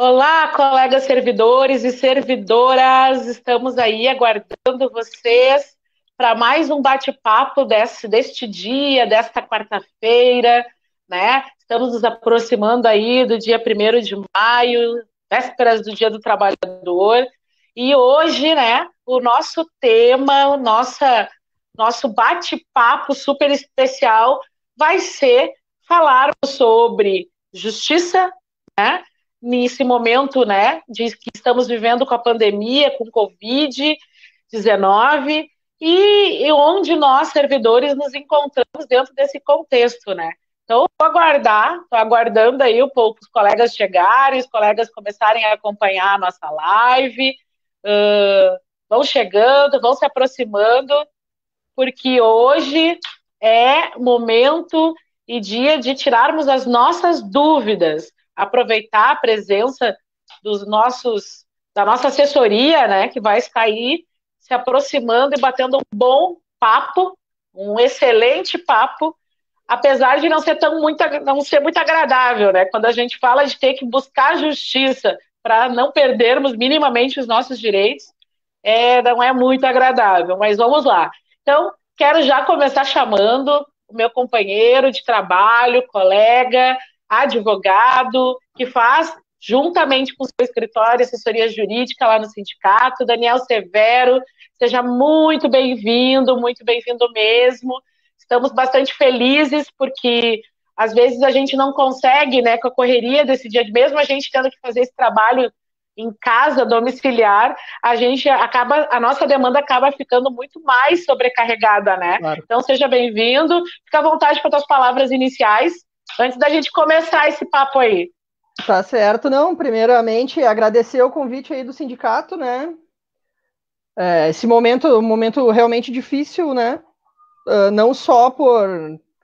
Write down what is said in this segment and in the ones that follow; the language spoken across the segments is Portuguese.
Olá, colegas servidores e servidoras, estamos aí aguardando vocês para mais um bate-papo deste dia, desta quarta-feira, né? Estamos nos aproximando aí do dia 1º de maio, vésperas do Dia do Trabalhador, e hoje, né, o nosso tema, nosso bate-papo super especial vai ser falar sobre justiça, né? Nesse momento, né, de que estamos vivendo com a pandemia, com Covid-19, e onde nós, servidores, nos encontramos dentro desse contexto, né? Então, estou aguardando aí os colegas chegarem, os colegas começarem a acompanhar a nossa live, vão chegando, vão se aproximando, porque hoje é momento e dia de tirarmos as nossas dúvidas, aproveitar a presença da nossa assessoria, né, que vai estar aí se aproximando e batendo um bom papo, um excelente papo, apesar de não ser muito agradável, né? Quando a gente fala de ter que buscar justiça para não perdermos minimamente os nossos direitos, não é muito agradável, mas vamos lá. Então, quero já começar chamando o meu companheiro de trabalho, colega, advogado, que faz, juntamente com o seu escritório, assessoria jurídica lá no sindicato, Daniel Severo. Seja muito bem-vindo mesmo. Estamos bastante felizes porque às vezes a gente não consegue, né, com a correria desse dia, mesmo a gente tendo que fazer esse trabalho em casa, domiciliar, a nossa demanda acaba ficando muito mais sobrecarregada, né? Claro. Então, seja bem-vindo. Fica à vontade para as palavras iniciais, antes da gente começar esse papo aí. Tá certo, não. Primeiramente, agradecer o convite aí do sindicato, né? Esse um momento realmente difícil, né? Não só por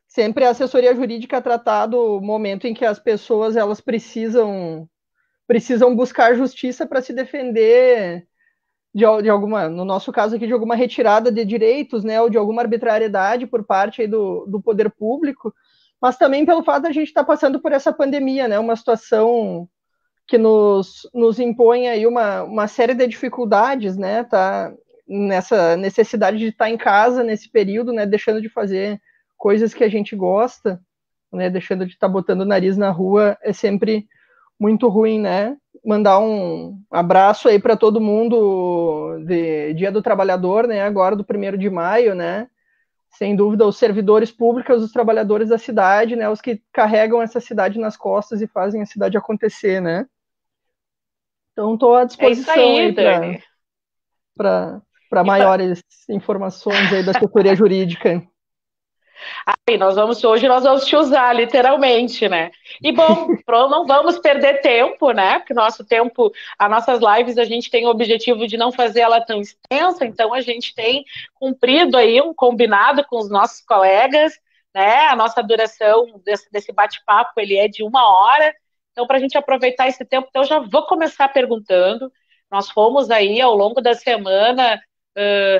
sempre a assessoria jurídica tratar do momento em que as pessoas elas precisam buscar justiça para se defender de alguma, no nosso caso aqui, de alguma retirada de direitos, né? Ou de alguma arbitrariedade por parte aí do poder público, mas também pelo fato de a gente estar passando por essa pandemia, né? Uma situação que nos impõe aí uma série de dificuldades, né? Tá nessa necessidade de estar em casa nesse período, né? Deixando de fazer coisas que a gente gosta, né? Deixando de estar botando o nariz na rua é sempre muito ruim, né? Mandar um abraço aí para todo mundo de Dia do Trabalhador, né? Agora do 1º de maio, né? Sem dúvida, os servidores públicos, os trabalhadores da cidade, né? Os que carregam essa cidade nas costas e fazem a cidade acontecer, né? Então, estou à É isso disposição aí, aí Dani. para E fa... maiores informações aí da assessoria jurídica. Hoje nós vamos te usar, literalmente, né? E bom, não vamos perder tempo, né? Porque as nossas lives, a gente tem o objetivo de não fazer ela tão extensa, então a gente tem cumprido aí um combinado com os nossos colegas, né? A nossa duração desse bate-papo, ele é de 1 hora, então para a gente aproveitar esse tempo, então eu já vou começar perguntando. Nós fomos aí, ao longo da semana,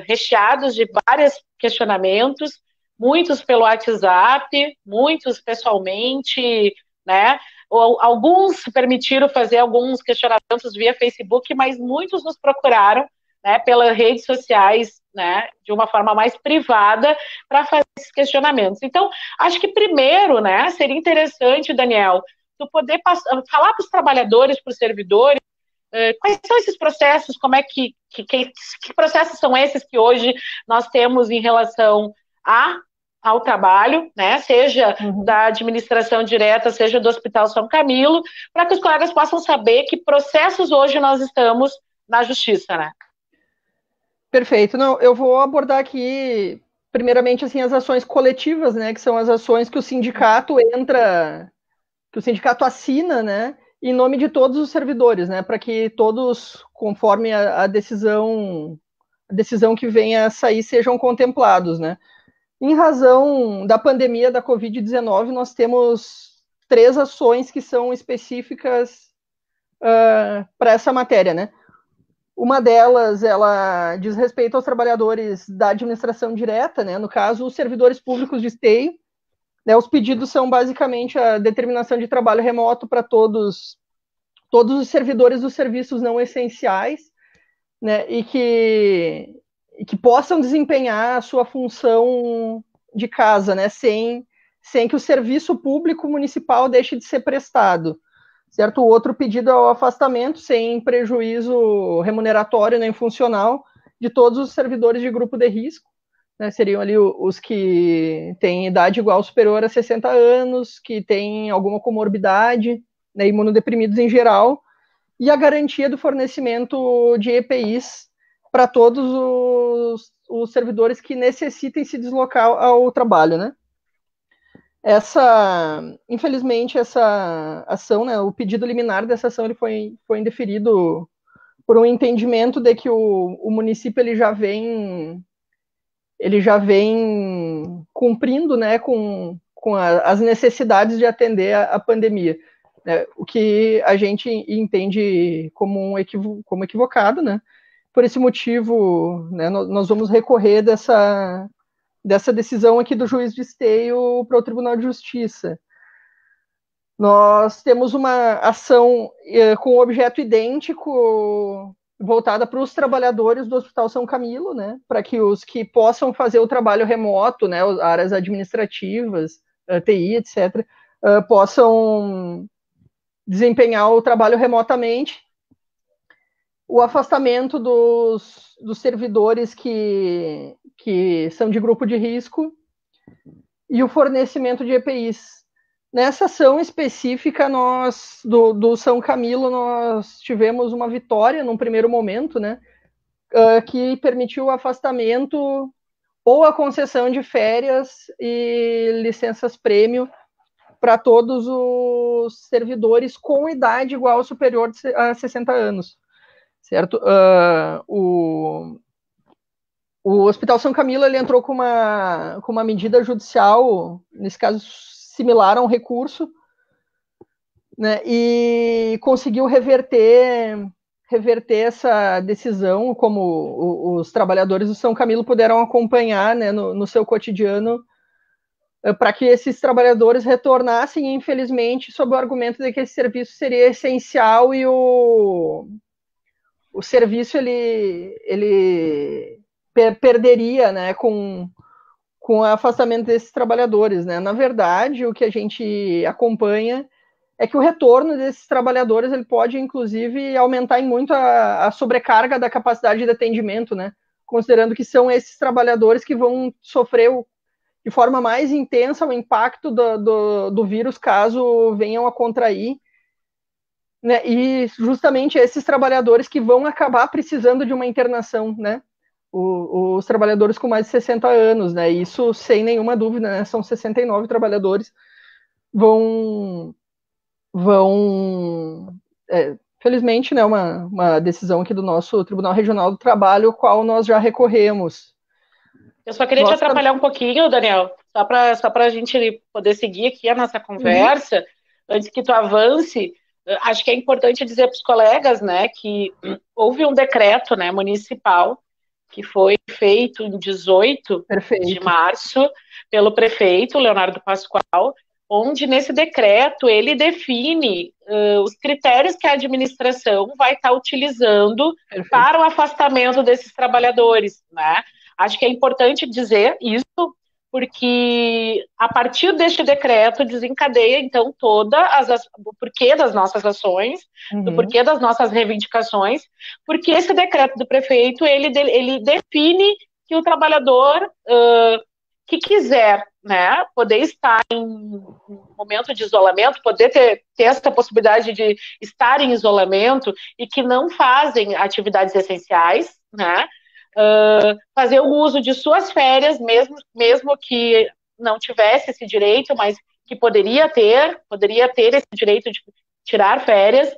recheados de vários questionamentos, muitos pelo WhatsApp, muitos pessoalmente, né? Alguns permitiram fazer alguns questionamentos via Facebook, mas muitos nos procuraram, né, pelas redes sociais, né, de uma forma mais privada para fazer esses questionamentos. Então, acho que primeiro, né, seria interessante, Daniel, tu poder falar para os trabalhadores, para os servidores, quais são esses processos, como é que processos são esses que hoje nós temos em relação ao trabalho, né? Seja da administração direta, seja do Hospital São Camilo, para que os colegas possam saber que processos hoje nós estamos na justiça, né? Perfeito. Não, eu vou abordar aqui, primeiramente, assim, as ações coletivas, né? Que são as ações que o sindicato que o sindicato assina, né? Em nome de todos os servidores, né? Para que todos, conforme a decisão que venha a sair, sejam contemplados, né? Em razão da pandemia da Covid-19, nós temos 3 ações que são específicas para essa matéria, né? Uma delas, ela diz respeito aos trabalhadores da administração direta, né? No caso, os servidores públicos de esteio. Né? Os pedidos são basicamente a determinação de trabalho remoto para todos todos os servidores dos serviços não essenciais, né, e que possam desempenhar a sua função de casa, né, sem que o serviço público municipal deixe de ser prestado. Certo? O outro pedido é o afastamento, sem prejuízo remuneratório nem funcional, de todos os servidores de grupo de risco, né? Seriam ali os que têm idade igual ou superior a 60 anos, que têm alguma comorbidade, né, imunodeprimidos em geral, e a garantia do fornecimento de EPIs para todos os servidores que necessitem se deslocar ao trabalho, né? Infelizmente, essa ação, né, o pedido liminar dessa ação, ele foi indeferido por um entendimento de que o município ele já vem cumprindo, né, com as necessidades de atender a pandemia, né, o que a gente entende como equivocado, né. Por esse motivo, né, nós vamos recorrer dessa decisão aqui do juiz de esteio para o Tribunal de Justiça. Nós temos uma ação com objeto idêntico voltada para os trabalhadores do Hospital São Camilo, né, para que os que possam fazer o trabalho remoto, né, áreas administrativas, TI, etc., possam desempenhar o trabalho remotamente. O afastamento dos servidores que são de grupo de risco e o fornecimento de EPIs. Nessa ação específica, do São Camilo, nós tivemos uma vitória num primeiro momento, né, que permitiu o afastamento ou a concessão de férias e licenças-prêmio para todos os servidores com idade igual ou superior a 60 anos. Certo? O Hospital São Camilo ele entrou com uma medida judicial, nesse caso similar a um recurso, né, e conseguiu reverter essa decisão, como os trabalhadores do São Camilo puderam acompanhar, né, no seu cotidiano, para que esses trabalhadores retornassem, infelizmente, sob o argumento de que esse serviço seria essencial e o serviço ele perderia, né, com o afastamento desses trabalhadores, né? Na verdade, o que a gente acompanha é que o retorno desses trabalhadores ele pode, inclusive, aumentar em muito a sobrecarga da capacidade de atendimento, né? Considerando que são esses trabalhadores que vão sofrer de forma mais intensa o impacto do vírus caso venham a contrair, né? E justamente esses trabalhadores que vão acabar precisando de uma internação, né? Os trabalhadores com mais de 60 anos, né? Isso, sem nenhuma dúvida, né? São 69 trabalhadores vão felizmente, né? Uma decisão aqui do nosso Tribunal Regional do Trabalho, o qual nós já recorremos. Eu só queria te atrapalhar um pouquinho, Daniel, só para a gente poder seguir aqui a nossa conversa, antes que tu avance. Acho que é importante dizer para os colegas, né, que houve um decreto, né, municipal que foi feito em 18 de março pelo prefeito Leonardo Pascoal, onde nesse decreto ele define os critérios que a administração vai estar utilizando para o afastamento desses trabalhorradores, né? Acho que é importante dizer isso, porque a partir deste decreto desencadeia, então, o porquê das nossas ações, do porquê das nossas reivindicações, porque esse decreto do prefeito, ele define que o trabalhador que quiser, né, poder estar em um momento de isolamento, poder ter essa possibilidade de estar em isolamento e que não fazem atividades essenciais, né, fazer o uso de suas férias, mesmo que não tivesse esse direito, mas que poderia ter esse direito de tirar férias,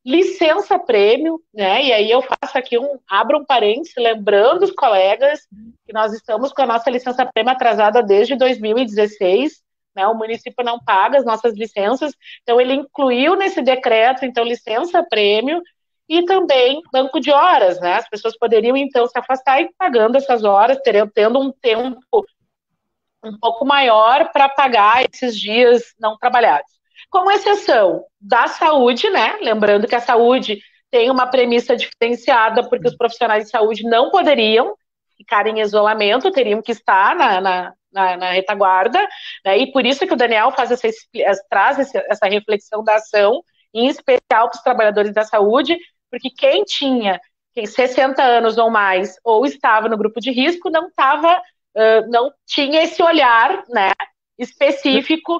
licença-prêmio, né? E aí eu faço aqui abro um parênteses, lembrando os colegas que nós estamos com a nossa licença-prêmio atrasada desde 2016, né? O município não paga as nossas licenças, então ele incluiu nesse decreto, então, licença-prêmio, e também banco de horas, né? As pessoas poderiam, então, se afastar e ir pagando essas horas, tendo um tempo um pouco maior para pagar esses dias não trabalhados. com exceção da saúde, né? Lembrando que a saúde tem uma premissa diferenciada, porque os profissionais de saúde não poderiam ficar em isolamento, teriam que estar na retaguarda, né? E por isso que o Daniel traz essa reflexão da ação, em especial para os trabalhadores da saúde, porque quem tinha 60 anos ou mais, ou estava no grupo de risco, não tinha esse olhar, né, específico,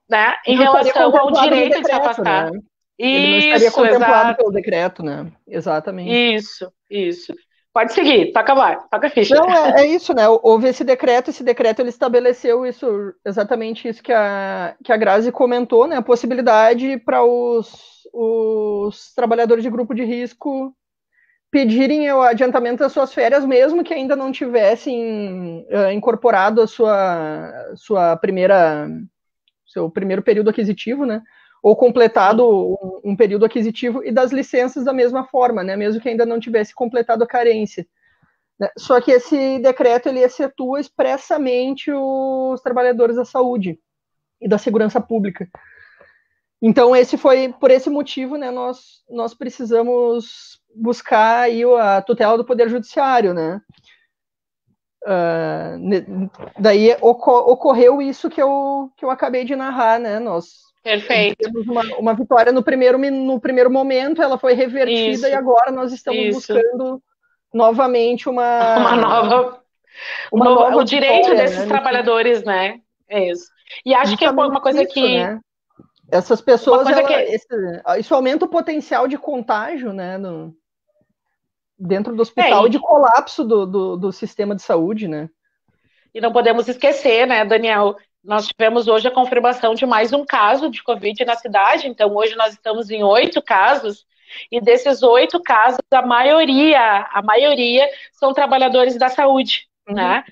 né, em relação ao direito de se afastar. Né? Ele não estaria contemplado pelo decreto, né? Exatamente. Isso. Pode seguir, toca a ficha. Não, é isso, né? Houve esse decreto ele estabeleceu isso, exatamente isso que a Grazi comentou, né? A possibilidade para os trabalhadores de grupo de risco pedirem o adiantamento das suas férias, mesmo que ainda não tivessem incorporado seu primeiro período aquisitivo, né? Ou completado um período aquisitivo, e das licenças da mesma forma, né? Mesmo que ainda não tivesse completado a carência. Só que esse decreto ele excetua expressamente os trabalhadores da saúde e da segurança pública. Então, por esse motivo, né, nós precisamos buscar aí a tutela do Poder Judiciário, né? Daí ocorreu isso que eu acabei de narrar, né? Nós temos uma vitória no primeiro momento, ela foi revertida, e agora nós estamos buscando novamente o direito vitória, desses trabalhadores, né? É isso. E acho que é uma coisa isso, né? Essas pessoas, isso aumenta o potencial de contágio, né? Dentro do hospital, e de colapso do sistema de saúde, né? E não podemos esquecer, né, Daniel? Nós tivemos hoje a confirmação de mais um caso de Covid na cidade, então hoje nós estamos em 8 casos, e desses 8 casos, a maioria são trabalhadores da saúde, né?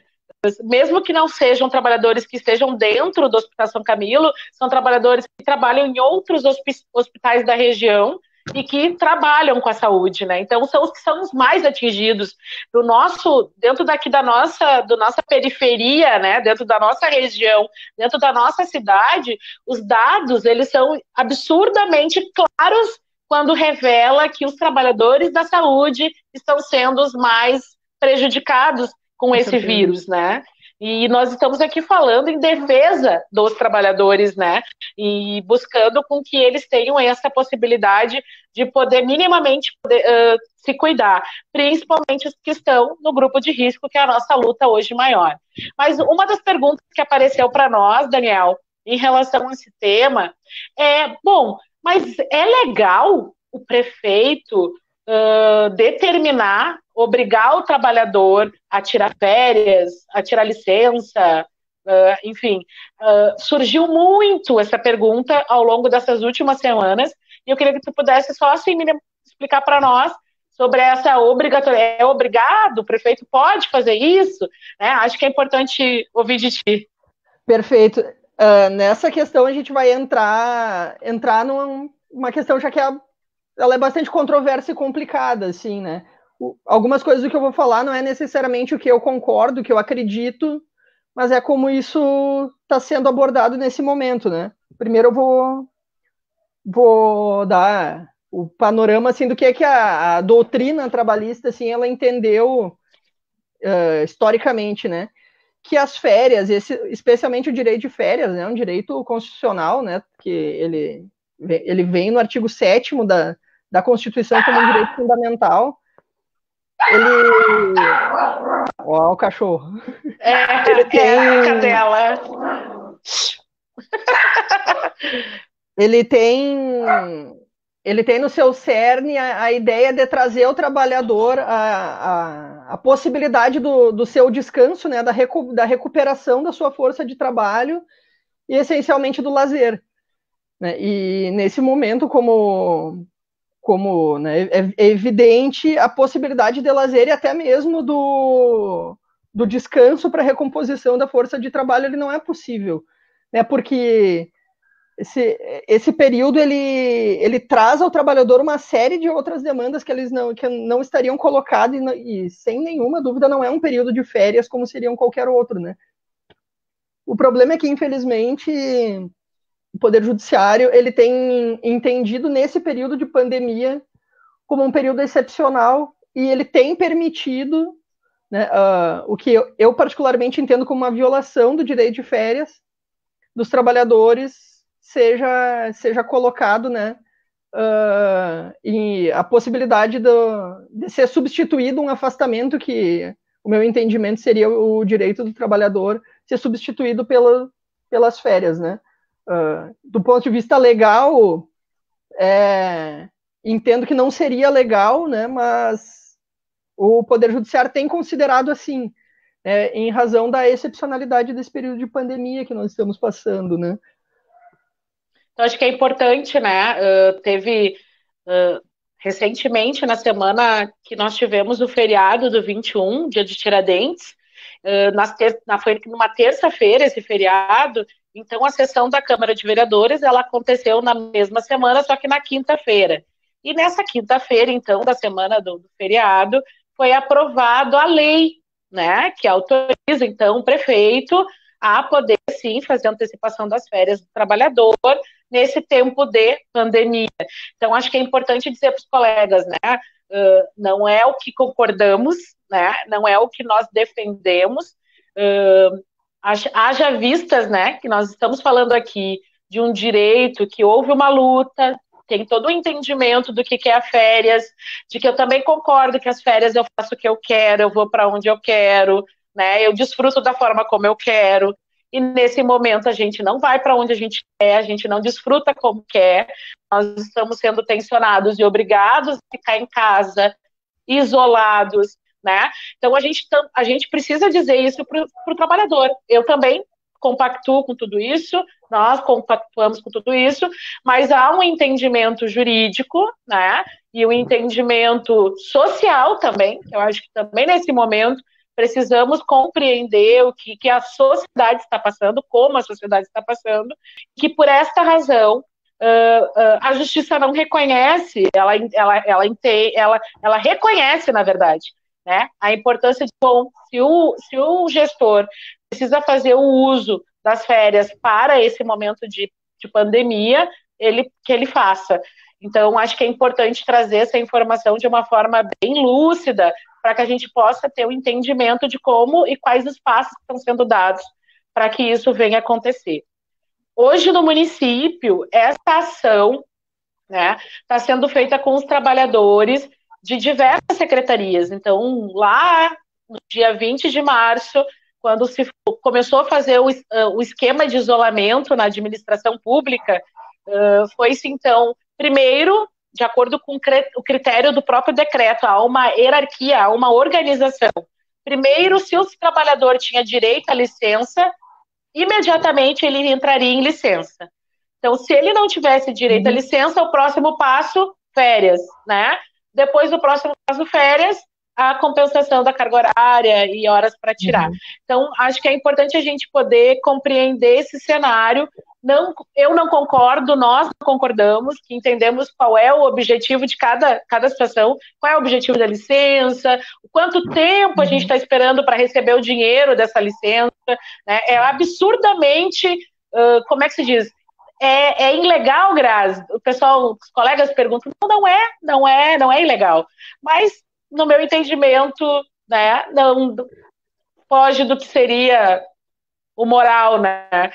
Mesmo que não sejam trabalhadores que estejam dentro do Hospital São Camilo, são trabalhadores que trabalham em outros hospitais da região e que trabalham com a saúde, né? Então são os que são os mais atingidos dentro da nossa periferia, né? Dentro da nossa região, dentro da nossa cidade, os dados eles são absurdamente claros quando revela que os trabalhadores da saúde estão sendo os mais prejudicados com esse vírus, né? E nós estamos aqui falando em defesa dos trabalhadores, né? E buscando com que eles tenham essa possibilidade de poder minimamente se cuidar, principalmente os que estão no grupo de risco, que é a nossa luta hoje maior. Mas uma das perguntas que apareceu para nós, Daniel, em relação a esse tema, mas é legal o prefeito obrigar o trabalhador a tirar férias, a tirar licença, enfim. Surgiu muito essa pergunta ao longo dessas últimas semanas, e eu queria que tu pudesse só assim explicar para nós sobre essa obrigatoriedade. É obrigado? O prefeito pode fazer isso? Né? Acho que é importante ouvir de ti. Perfeito. Nessa questão a gente vai entrar numa questão já que ela é bastante controversa e complicada, assim, né? Algumas coisas do que eu vou falar não é necessariamente o que eu concordo, o que eu acredito, mas é como isso está sendo abordado nesse momento, né? Primeiro eu vou dar o panorama, assim, do que é que a doutrina trabalhista, assim, ela entendeu historicamente, né? Que as férias, especialmente o direito de férias, né? Um direito constitucional, né? Que ele vem no artigo 7º da Constituição como um direito fundamental. Ó, o cachorro. Ele tem a cadela. Ele tem no seu cerne a ideia de trazer ao trabalhador a possibilidade do seu descanso, né, da recuperação da sua força de trabalho e essencialmente do lazer. Né? E nesse momento, como né, é evidente a possibilidade de lazer e até mesmo do descanso para recomposição da força de trabalho, ele não é possível, né, porque esse período ele traz ao trabalhador uma série de outras demandas que não estariam colocadas, e sem nenhuma dúvida não é um período de férias como seria qualquer outro, né? O problema é que, infelizmente, Poder Judiciário ele tem entendido nesse período de pandemia como um período excepcional e ele tem permitido, né, o que eu particularmente entendo como uma violação do direito de férias dos trabalhadores seja colocado, né, e a possibilidade de ser substituído um afastamento que o meu entendimento seria o direito do trabalhador ser substituído pelas férias, né? Do ponto de vista legal, entendo que não seria legal, né? Mas o Poder Judiciário tem considerado assim, em razão da excepcionalidade desse período de pandemia que nós estamos passando, né? Então, acho que é importante, né? Teve recentemente, na semana que nós tivemos o feriado do 21, dia de Tiradentes, foi numa terça-feira esse feriado, então a sessão da Câmara de Vereadores ela aconteceu na mesma semana, só que na quinta-feira. E nessa quinta-feira, então, da semana do feriado, foi aprovado a lei, né, que autoriza, então, o prefeito a poder, sim, fazer antecipação das férias do trabalhador nesse tempo de pandemia. Então, acho que é importante dizer para os colegas, né, não é o que concordamos, né, não é o que nós defendemos, haja vistas, né, que nós estamos falando aqui de um direito que houve uma luta, tem todo o entendimento do que é a férias, de que eu também concordo que as férias eu faço o que eu quero, eu vou para onde eu quero, né, eu desfruto da forma como eu quero, e nesse momento a gente não vai para onde a gente quer, a gente não desfruta como quer, nós estamos sendo tensionados e obrigados a ficar em casa, isolados, né? Então a gente precisa dizer isso para o trabalhador. Eu também compactuo com tudo isso, nós compactuamos com tudo isso, mas há um entendimento jurídico, né? E um entendimento social também, eu acho que também nesse momento precisamos compreender o que a sociedade está passando, como a sociedade está passando, que por esta razão a justiça não reconhece, ela reconhece, na verdade, né, a importância de, bom, se o gestor precisa fazer o uso das férias para esse momento de pandemia, que ele faça. Então, acho que é importante trazer essa informação de uma forma bem lúcida, para que a gente possa ter um entendimento de como e quais os passos que estão sendo dados para que isso venha acontecer. Hoje, no município, essa ação, né, está sendo feita com os trabalhadores de diversas secretarias. Então, lá no dia 20 de março, quando se começou a fazer o esquema de isolamento na administração pública, foi-se, então, primeiro, de acordo com o critério do próprio decreto, há uma hierarquia, há uma organização. Primeiro, se o trabalhador tinha direito à licença, imediatamente ele entraria em licença. Então, se ele não tivesse direito à licença, o próximo passo, férias, né? Depois do próximo passo, férias, a compensação da carga horária e horas para tirar. Então, acho que é importante a gente poder compreender esse cenário. Eu não concordo, nós não concordamos, que entendemos qual é o objetivo de cada situação, qual é o objetivo da licença, quanto tempo a gente está esperando para receber o dinheiro dessa licença, né? É absurdamente, como é que se diz? É ilegal, Grazi. O pessoal, os colegas perguntam, não é ilegal. Mas, no meu entendimento, né, não foge do que seria o moral, né?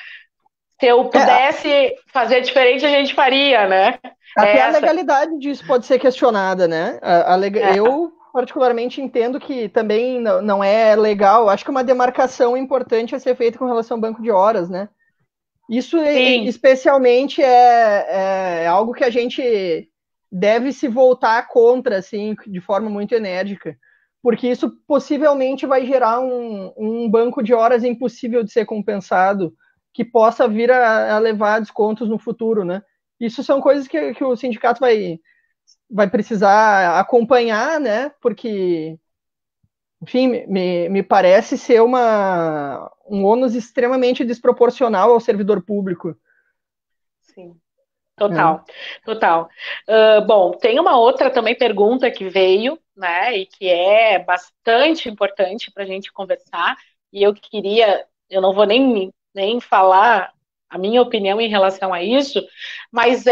Se eu pudesse fazer diferente, a gente faria, né? Até a legalidade disso pode ser questionada, né? Eu, particularmente, entendo que também não é legal. Acho que uma demarcação importante a ser feita com relação ao banco de horas, né? Isso, especialmente, é algo que a gente deve se voltar contra, assim, de forma muito enérgica, porque isso possivelmente vai gerar um banco de horas impossível de ser compensado, que possa vir a levar descontos no futuro, né? Isso são coisas que o sindicato vai precisar acompanhar, né? Porque, enfim, me parece ser um ônus extremamente desproporcional ao servidor público. Sim, total. Bom, tem uma outra também pergunta que veio, né, e que é bastante importante para a gente conversar, e eu não vou nem falar a minha opinião em relação a isso, mas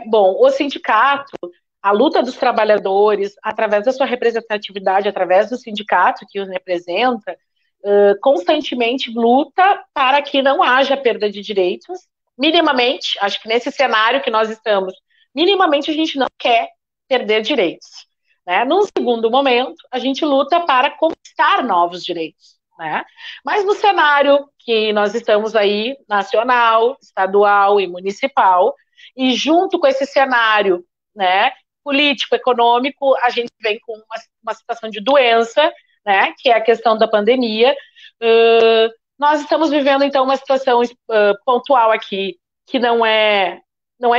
bom, o sindicato, a luta dos trabalhadores, através da sua representatividade, através do sindicato que os representa, constantemente luta para que não haja perda de direitos, minimamente, acho que nesse cenário que nós estamos, minimamente a gente não quer perder direitos. Né? Num segundo momento, a gente luta para conquistar novos direitos. Né? Mas no cenário que nós estamos aí, nacional, estadual e municipal, e junto com esse cenário, né, político, econômico, a gente vem com uma situação de doença, né, que é a questão da pandemia. Nós estamos vivendo, então, uma situação pontual aqui, que não é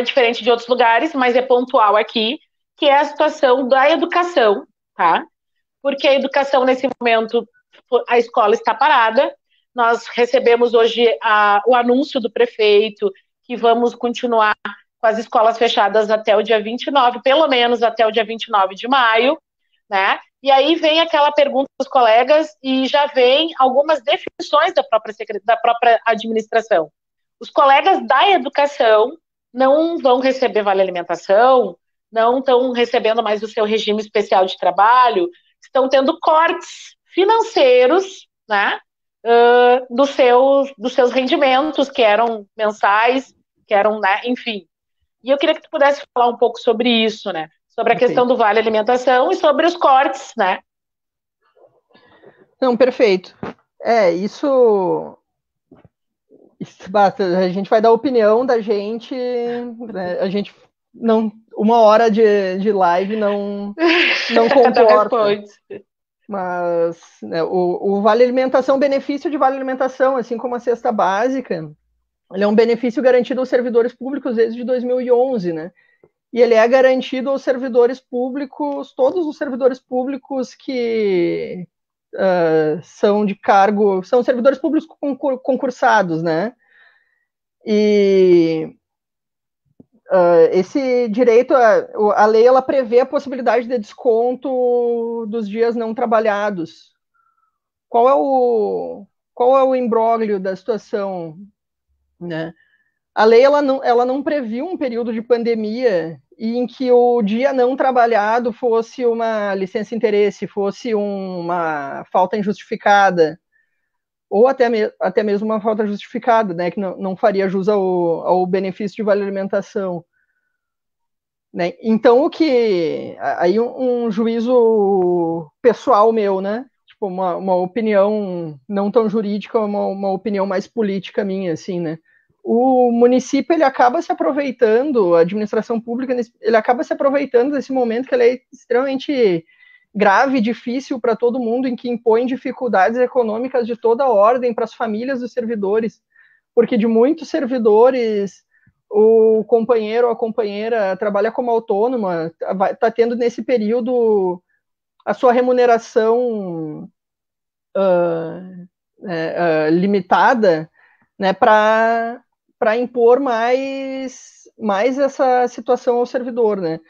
diferente de outros lugares, mas é pontual aqui, que é a situação da educação, tá? Porque a educação, nesse momento, a escola está parada. Nós recebemos hoje o anúncio do prefeito que vamos continuar com as escolas fechadas até o dia 29, pelo menos até o dia 29 de maio, né? E aí vem aquela pergunta dos colegas e já vem algumas definições da própria administração. Os colegas da educação não vão receber vale alimentação, não estão recebendo mais o seu regime especial de trabalho, estão tendo cortes financeiros, né, dos seus rendimentos, que eram mensais, que eram, né, enfim. E eu queria que tu pudesse falar um pouco sobre isso, né, sobre a questão do vale alimentação e sobre os cortes, né. Não, perfeito. Isso basta, a gente vai dar a opinião da gente, né, a gente não, uma hora de live não comporta. Mas né, o vale alimentação, o benefício de vale alimentação, assim como a cesta básica, ele é um benefício garantido aos servidores públicos desde 2011, né? E ele é garantido aos servidores públicos, todos os servidores públicos que são de cargo, são servidores públicos concursados, né? E esse direito, a lei, ela prevê a possibilidade de desconto dos dias não trabalhados. Qual é o imbróglio da situação, né? A lei, ela não previu um período de pandemia em que o dia não trabalhado fosse uma licença-interesse, fosse uma falta injustificada, ou até mesmo uma falta justificada, né, que não faria jus ao benefício de vale-alimentação. Né? Então, aí um juízo pessoal meu, né? Tipo, uma opinião não tão jurídica, uma opinião mais política minha, assim, né? O município, ele acaba se aproveitando, a administração pública, ele acaba se aproveitando desse momento que ele é extremamente grave e difícil para todo mundo, em que impõe dificuldades econômicas de toda ordem para as famílias dos servidores, porque de muitos servidores o companheiro ou a companheira trabalha como autônoma, está tendo nesse período a sua remuneração limitada, né, para impor mais essa situação ao servidor, né?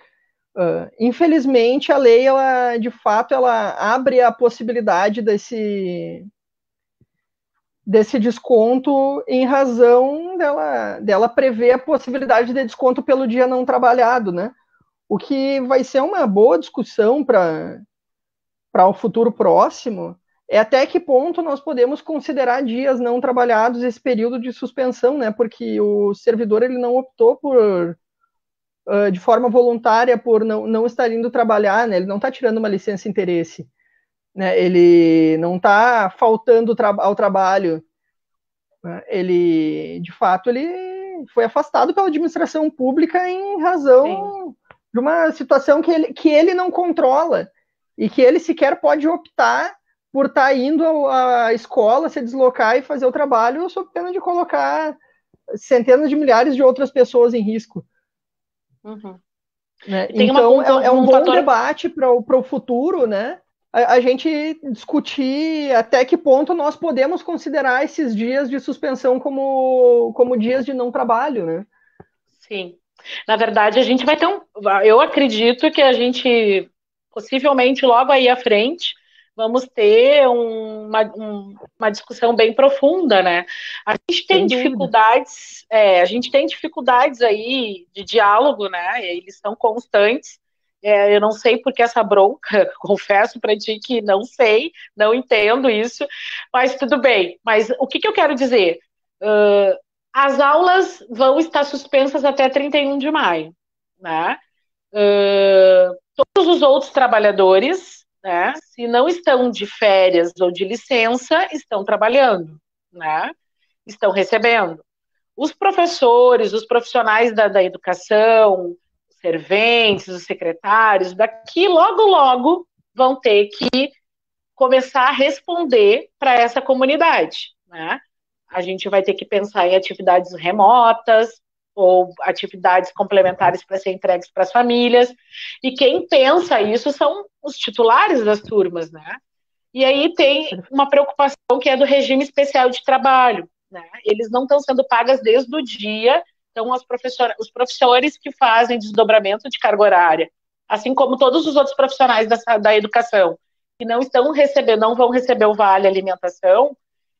Infelizmente, a lei, ela, de fato, ela abre a possibilidade desse desconto em razão dela prever a possibilidade de desconto pelo dia não trabalhado, né? O que vai ser uma boa discussão para o futuro próximo é até que ponto nós podemos considerar dias não trabalhados esse período de suspensão, né? Porque o servidor, ele não optou de forma voluntária por não estar indo trabalhar, né? Ele não está tirando uma licença-interesse, né? Ele não está faltando ao trabalho, né? Ele, de fato, ele foi afastado pela administração pública em razão de uma situação que ele não controla e que ele sequer pode optar por estar indo à escola, se deslocar e fazer o trabalho sob pena de colocar centenas de milhares de outras pessoas em risco. Uhum. Né? Então, é um bom debate para o futuro, né? A gente discutir até que ponto nós podemos considerar esses dias de suspensão como dias de não trabalho, né? Sim. Na verdade, a gente vai ter eu acredito que a gente, possivelmente, logo aí à frente, vamos ter uma discussão bem profunda, né? A gente tem Sem dúvida. dificuldades, a gente tem dificuldades aí de diálogo, né? Eles são constantes. Eu não sei por que essa bronca, confesso para ti que não sei, não entendo isso, mas tudo bem. Mas o que eu quero dizer? As aulas vão estar suspensas até 31 de maio, né? Todos os outros trabalhadores, né, se não estão de férias ou de licença, estão trabalhando, né? Estão recebendo. Os professores, os profissionais da educação, os serventes, os secretários, daqui logo vão ter que começar a responder para essa comunidade, né? A gente vai ter que pensar em atividades remotas ou atividades complementares para ser entregues para as famílias. E quem pensa isso são os titulares das turmas, né? E aí tem uma preocupação que é do regime especial de trabalho, né? Eles não estão sendo pagas desde o dia, então os professores que fazem desdobramento de carga horária, assim como todos os outros profissionais da educação, que não estão recebendo, não vão receber o vale alimentação,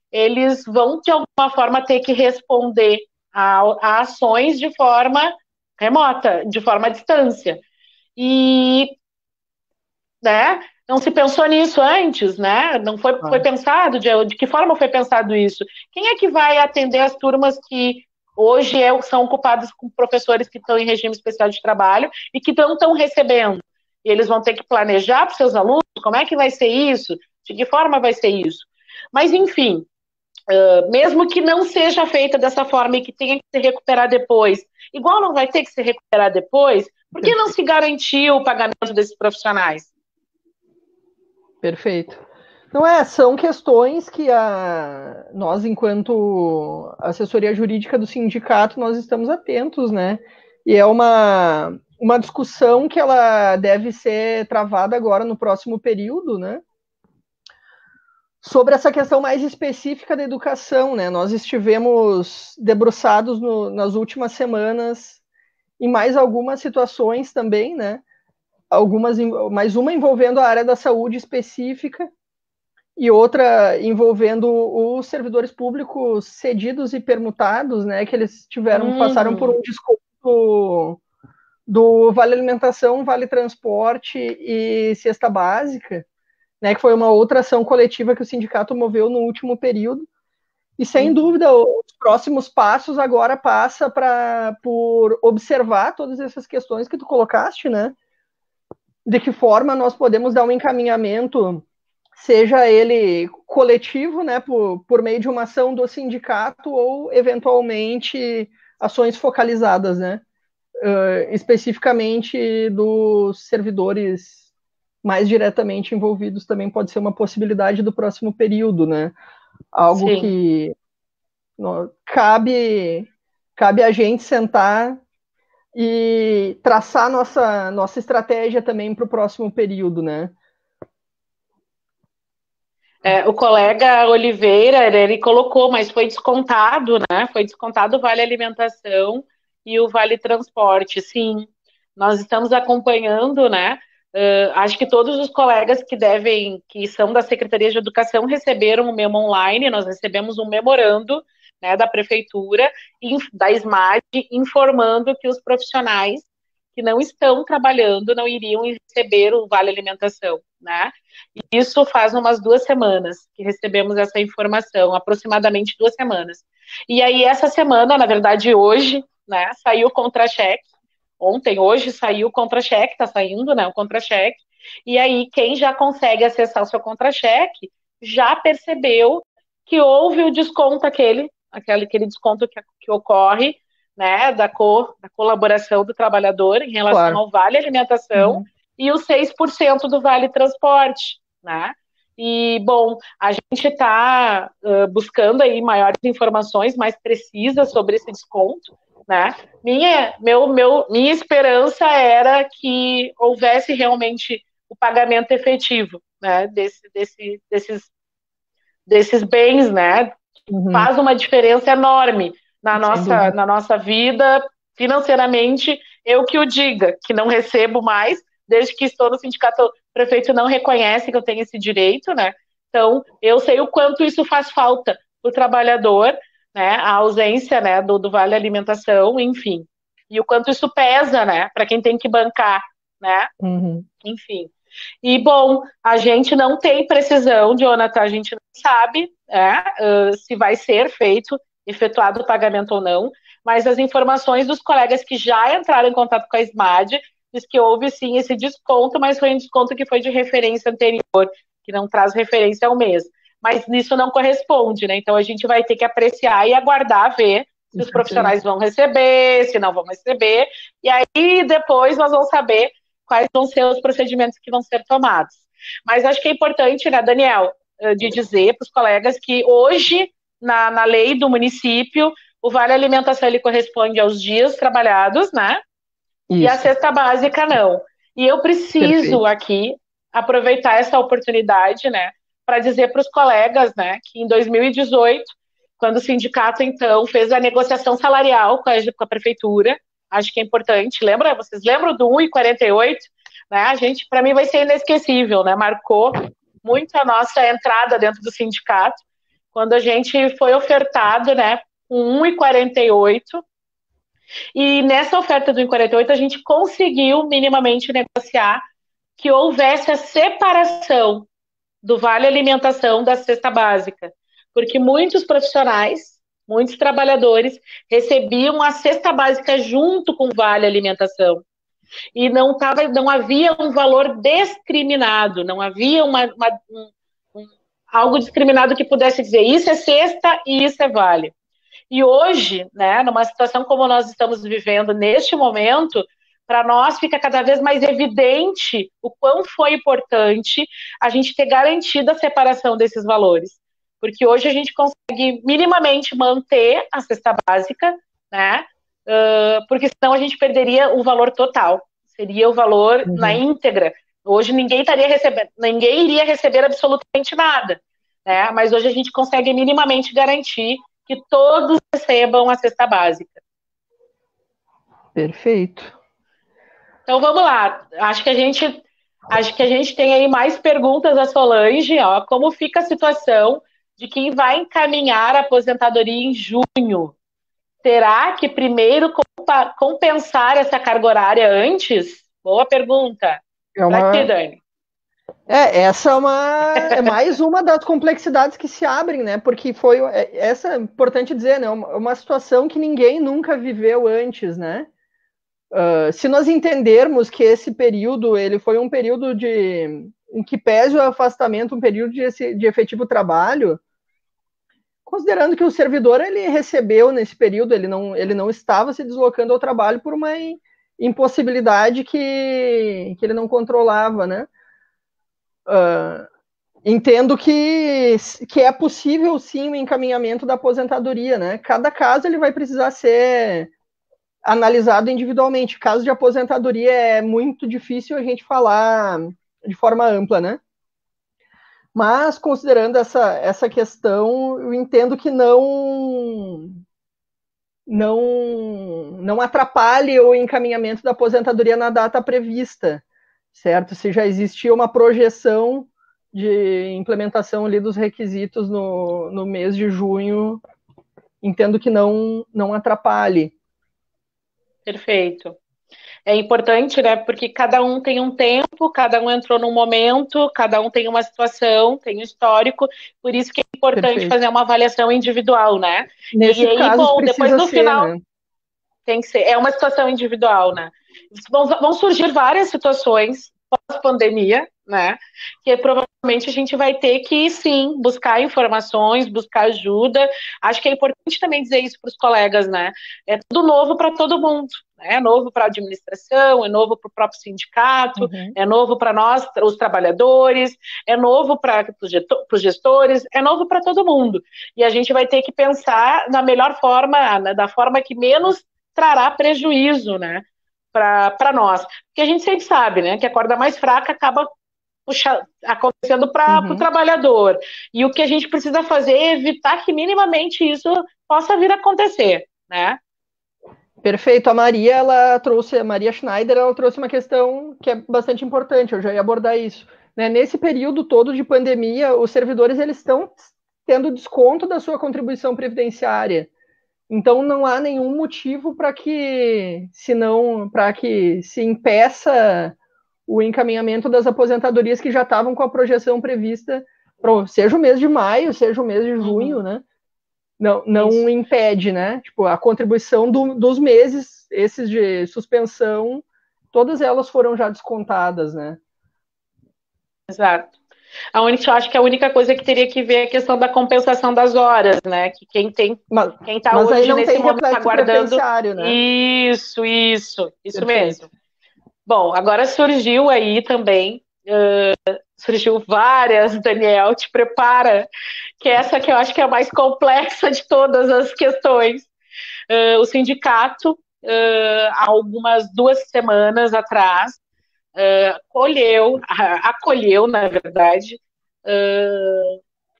eles vão de alguma forma ter que responder a ações de forma remota, de forma à distância. E, né, não se pensou nisso antes, né? Não foi pensado, de que forma foi pensado isso? Quem é que vai atender as turmas que hoje são ocupadas com professores que estão em regime especial de trabalho e que não estão recebendo? E eles vão ter que planejar para os seus alunos como é que vai ser isso, de que forma vai ser isso. Mas, enfim, mesmo que não seja feita dessa forma e que tenha que se recuperar depois, igual não vai ter que se recuperar depois, por que não se garantiu o pagamento desses profissionais? Perfeito. Não são questões que nós, enquanto assessoria jurídica do sindicato, nós estamos atentos, né? E é uma discussão que ela deve ser travada agora no próximo período, né? Sobre essa questão mais específica da educação, né? Nós estivemos debruçados nas últimas semanas em mais algumas situações também, né? Mais uma envolvendo a área da saúde específica e outra envolvendo os servidores públicos cedidos e permutados, né? Que eles passaram por um desconto do Vale Alimentação, Vale Transporte e Cesta Básica, né, que foi uma outra ação coletiva que o sindicato moveu no último período. E, sem dúvida, os próximos passos agora passa por observar todas essas questões que tu colocaste, né? De que forma nós podemos dar um encaminhamento, seja ele coletivo, né, por meio de uma ação do sindicato ou, eventualmente, ações focalizadas, né? Especificamente dos servidores mais diretamente envolvidos também pode ser uma possibilidade do próximo período, né? Algo Sim. que cabe a gente sentar e traçar nossa estratégia também para o próximo período, né? O colega Oliveira, ele colocou, mas foi descontado, né? Foi descontado o Vale Alimentação e o Vale Transporte. Sim, nós estamos acompanhando, né? Acho que todos os colegas que são da Secretaria de Educação receberam o memo online, nós recebemos um memorando, né, da Prefeitura, da SMAD, informando que os profissionais que não estão trabalhando não iriam receber o Vale Alimentação, né? E isso faz umas 2 semanas que recebemos essa informação, aproximadamente 2 semanas. E aí, essa semana, na verdade, hoje, né, saiu o contra-cheque. Hoje saiu o contra-cheque, está saindo, né, o contra-cheque, e aí quem já consegue acessar o seu contra-cheque já percebeu que houve o desconto aquele desconto que ocorre, né, da colaboração do trabalhador em relação ao Vale Alimentação e os 6% do Vale Transporte, né? E, bom, a gente está buscando aí maiores informações mais precisas sobre esse desconto, né? Minha esperança era que houvesse realmente o pagamento efetivo, né, desses bens, né? Faz uma diferença enorme na nossa vida, financeiramente, eu que o diga, que não recebo mais, desde que estou no sindicato, prefeito não reconhece que eu tenho esse direito, né? Então, eu sei o quanto isso faz falta para o trabalhador, né? A ausência, né, do vale alimentação, enfim. E o quanto isso pesa, né, para quem tem que bancar, né? Enfim. E, bom, a gente não tem precisão, Jonathan, a gente não sabe, né, se vai ser efetuado o pagamento ou não, mas as informações dos colegas que já entraram em contato com a SMAD diz que houve sim esse desconto, mas foi um desconto que foi de referência anterior, que não traz referência ao mês. Mas isso não corresponde, né? Então a gente vai ter que apreciar e aguardar ver se os profissionais vão receber, se não vão receber, e aí depois nós vamos saber quais vão ser os procedimentos que vão ser tomados. Mas acho que é importante, né, Daniel, de dizer para os colegas que hoje, na lei do município, o Vale Alimentação ele corresponde aos dias trabalhados, né? Isso. E a cesta básica não. E eu preciso aqui aproveitar essa oportunidade, né, para dizer para os colegas, né, que em 2018, quando o sindicato, então, fez a negociação salarial com a prefeitura, acho que é importante, vocês lembram do 1,48? Né, a gente, para mim, vai ser inesquecível, né, marcou muito a nossa entrada dentro do sindicato, quando a gente foi ofertado, né, com 1,48, e nessa oferta do 1,48 a gente conseguiu minimamente negociar que houvesse a separação do vale alimentação da cesta básica, porque muitos profissionais, muitos trabalhadores recebiam a cesta básica junto com o vale alimentação e não havia um valor discriminado, não havia algo discriminado que pudesse dizer isso é cesta e isso é vale. E hoje, né, numa situação como nós estamos vivendo neste momento, para nós fica cada vez mais evidente o quão foi importante a gente ter garantido a separação desses valores. Porque hoje a gente consegue minimamente manter a cesta básica, né? Porque senão a gente perderia o valor total. Seria o valor na íntegra. Hoje ninguém iria receber absolutamente nada, né? Mas hoje a gente consegue minimamente garantir que todos recebam a cesta básica. Perfeito. Então vamos lá. Acho que a gente tem aí mais perguntas a Solange. Ó, como fica a situação de quem vai encaminhar a aposentadoria em junho? Terá que primeiro compensar essa carga horária antes? Boa pergunta. Pra ti, Dani. Essa é mais uma das complexidades que se abrem, né? Porque essa é importante dizer, né? Uma situação que ninguém nunca viveu antes, né? Se nós entendermos que esse período ele foi um período em que pese o afastamento, um período de efetivo trabalho, considerando que o servidor ele recebeu nesse período, ele não estava se deslocando ao trabalho por uma impossibilidade que ele não controlava, né? Entendo que é possível sim o encaminhamento da aposentadoria, né? Cada caso ele vai precisar ser analisado individualmente. Caso de aposentadoria é muito difícil a gente falar de forma ampla, né? Mas considerando essa questão, eu entendo que não atrapalhe o encaminhamento da aposentadoria na data prevista, certo? Se já existia uma projeção de implementação ali dos requisitos no mês de junho, entendo que não atrapalhe. Perfeito. É importante, né? Porque cada um tem um tempo, cada um entrou num momento, cada um tem uma situação, tem um histórico, por isso que é importante fazer uma avaliação individual, né? Nesse caso, bom, depois no final, né? Tem que ser. É uma situação individual, né? Vão surgir várias situações pós-pandemia, né? Que provavelmente a gente vai ter que, sim, buscar informações, buscar ajuda. Acho que é importante também dizer isso para os colegas, né? É tudo novo para todo mundo. É novo para a administração, é novo para o próprio sindicato, é novo para nós, os trabalhadores, é novo para os gestores, é novo para todo mundo. E a gente vai ter que pensar na melhor forma, né, da forma que menos trará prejuízo, né, para nós. Porque a gente sempre sabe, né, que a corda mais fraca acaba acontecendo para o trabalhador. E o que a gente precisa fazer é evitar que minimamente isso possa vir a acontecer, né? Perfeito. A Maria Schneider, ela trouxe uma questão que é bastante importante, eu já ia abordar isso. Né? Nesse período todo de pandemia, os servidores eles estão tendo desconto da sua contribuição previdenciária. Então não há nenhum motivo para que se impeça o encaminhamento das aposentadorias que já estavam com a projeção prevista, seja o mês de maio, seja o mês de junho, né? Não impede, né? Tipo, a contribuição dos meses, esses de suspensão, todas elas foram já descontadas, né? Exato. Eu acho que a única coisa que teria que ver é a questão da compensação das horas, né? Que quem está hoje aí nesse momento aguardando. Né? Isso Perfeito. mesmo. Bom, agora surgiu aí também, surgiu várias, Daniel, te prepara, que essa que eu acho que é a mais complexa de todas as questões. O sindicato, há algumas 2 semanas atrás, acolheu, na verdade,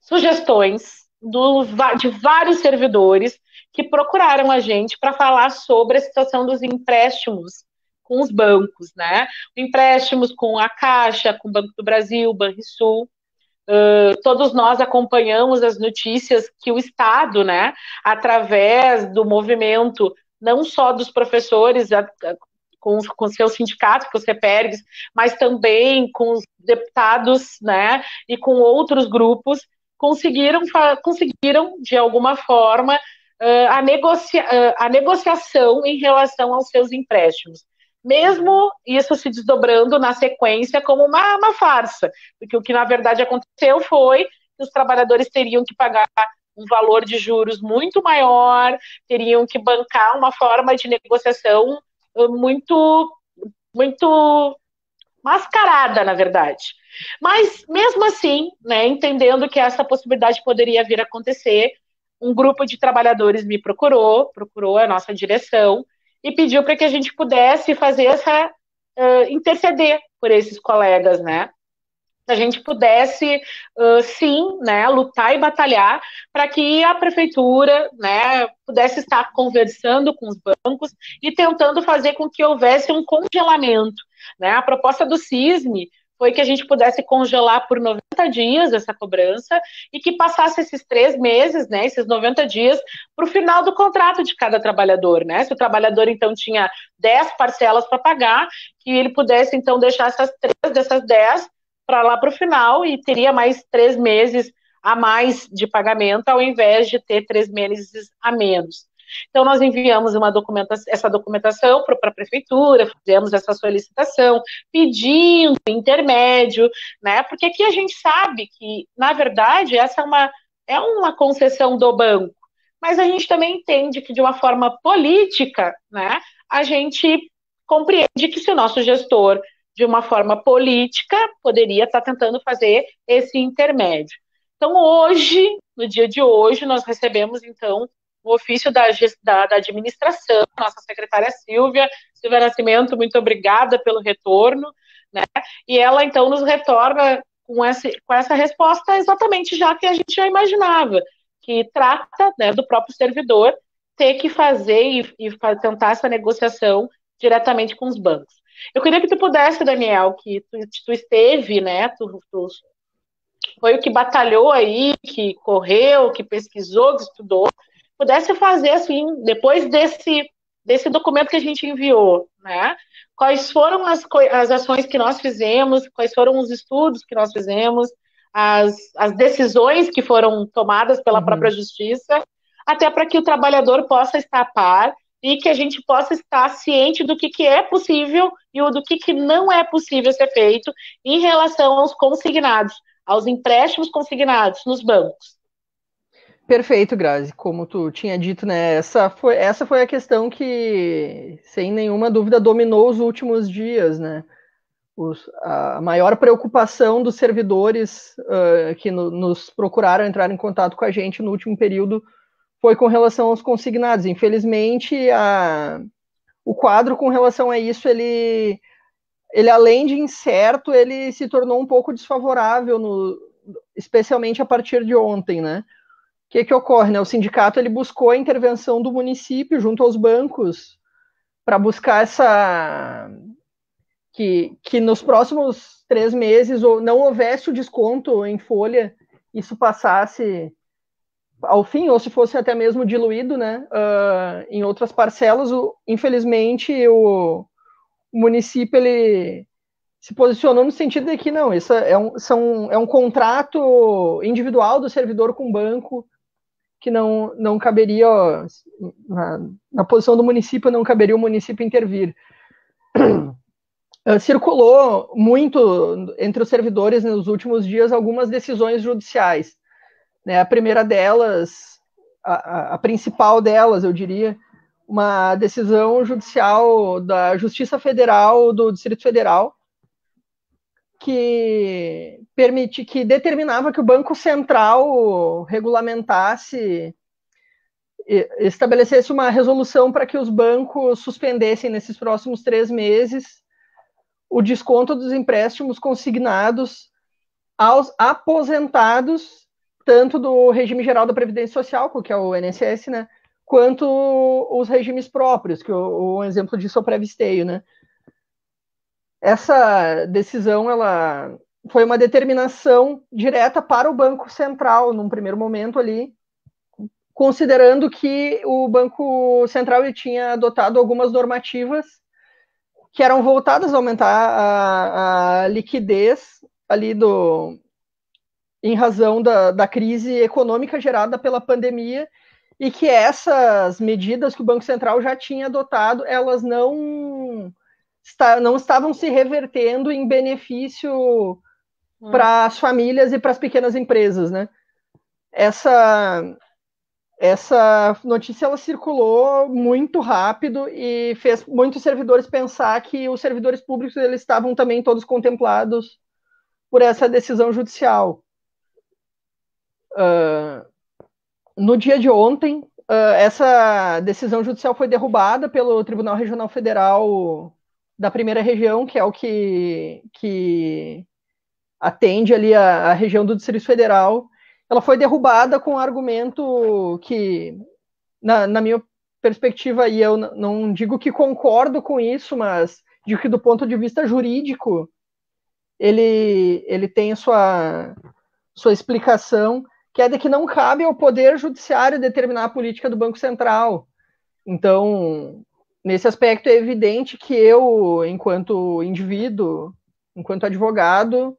sugestões de vários servidores que procuraram a gente para falar sobre a situação dos empréstimos com os bancos, né? Empréstimos com a Caixa, com o Banco do Brasil, Banrisul. Todos nós acompanhamos as notícias que o Estado, né, através do movimento, não só dos professores, com seu sindicato, com o CEPERGS, mas também com os deputados, né, e com outros grupos, conseguiram de alguma forma, a negociação em relação aos seus empréstimos. Mesmo isso se desdobrando na sequência como uma farsa, porque o que na verdade aconteceu foi que os trabalhadores teriam que pagar um valor de juros muito maior, teriam que bancar uma forma de negociação muito mascarada, na verdade. Mas, mesmo assim, né, entendendo que essa possibilidade poderia vir a acontecer, um grupo de trabalhadores me procurou a nossa direção, e pediu para que a gente pudesse fazer interceder por esses colegas, né? A gente pudesse, sim, né, lutar e batalhar para que a prefeitura, né, pudesse estar conversando com os bancos e tentando fazer com que houvesse um congelamento, né? A proposta do CISME foi que a gente pudesse congelar por 90 dias essa cobrança e que passasse esses 3 meses, né, esses 90 dias, para o final do contrato de cada trabalhador, né? Se o trabalhador, então, tinha 10 parcelas para pagar, que ele pudesse, então, deixar essas 3 dessas 10 para lá para o final e teria mais 3 meses a mais de pagamento, ao invés de ter 3 meses a menos. Então, nós enviamos essa documentação para a prefeitura, fizemos essa solicitação, pedindo intermédio, né? Porque aqui a gente sabe que, na verdade, essa é uma concessão do banco, mas a gente também entende que, de uma forma política, né, a gente compreende que se o nosso gestor, de uma forma política, poderia estar tentando fazer esse intermédio. Então, hoje, no dia de hoje, nós recebemos, então, o ofício da administração, nossa secretária Silvia Nascimento, muito obrigada pelo retorno, né? E ela, então, nos retorna com essa resposta exatamente já que a gente já imaginava, que trata, né, do próprio servidor ter que fazer e tentar essa negociação diretamente com os bancos. Eu queria que tu pudesse, Daniel, que tu esteve, né, tu foi o que batalhou aí, que correu, que pesquisou, que estudou, pudesse fazer, assim, depois desse documento que a gente enviou, né, quais foram as ações que nós fizemos, quais foram os estudos que nós fizemos, as decisões que foram tomadas pela própria justiça, até para que o trabalhador possa estar a par e que a gente possa estar ciente do que é possível e do que não é possível ser feito em relação aos consignados, aos empréstimos consignados nos bancos. Perfeito, Grazi. Como tu tinha dito, né? Essa foi a questão que, sem nenhuma dúvida, dominou os últimos dias, né? A maior preocupação dos servidores que nos procuraram entrar em contato com a gente no último período foi com relação aos consignados. Infelizmente, o quadro com relação a isso, ele além de incerto, ele se tornou um pouco desfavorável, especialmente a partir de ontem, né? O que ocorre, né? O sindicato ele buscou a intervenção do município junto aos bancos para buscar essa que nos próximos 3 meses não houvesse o desconto em folha, isso passasse ao fim, ou se fosse até mesmo diluído, né, em outras parcelas. Infelizmente, o município ele se posicionou no sentido de que não, isso é um contrato individual do servidor com o banco, que não caberia, ó, na posição do município, não caberia o município intervir. Circulou muito entre os servidores nos últimos dias algumas decisões judiciais. Né? A primeira delas, a principal delas, eu diria, uma decisão judicial da Justiça Federal do Distrito Federal, que determinava que o Banco Central regulamentasse, estabelecesse uma resolução para que os bancos suspendessem nesses próximos 3 meses o desconto dos empréstimos consignados aos aposentados, tanto do regime geral da Previdência Social, que é o INSS, né, quanto os regimes próprios, que o exemplo disso é o pré-visteio, né. Essa decisão, ela foi uma determinação direta para o Banco Central, num primeiro momento ali, considerando que o Banco Central ele tinha adotado algumas normativas que eram voltadas a aumentar a liquidez ali em razão da crise econômica gerada pela pandemia, e que essas medidas que o Banco Central já tinha adotado, elas não estavam se revertendo em benefício para as famílias e para as pequenas empresas, né? Essa notícia ela circulou muito rápido e fez muitos servidores pensar que os servidores públicos eles estavam também todos contemplados por essa decisão judicial. No dia de ontem, essa decisão judicial foi derrubada pelo Tribunal Regional Federal da Primeira Região, que é o que atende ali a região do Distrito Federal. Ela foi derrubada com o argumento que, na minha perspectiva, e eu não digo que concordo com isso, mas digo que do ponto de vista jurídico, ele tem sua explicação, que é de que não cabe ao Poder Judiciário determinar a política do Banco Central. Então, nesse aspecto, é evidente que eu, enquanto indivíduo, enquanto advogado,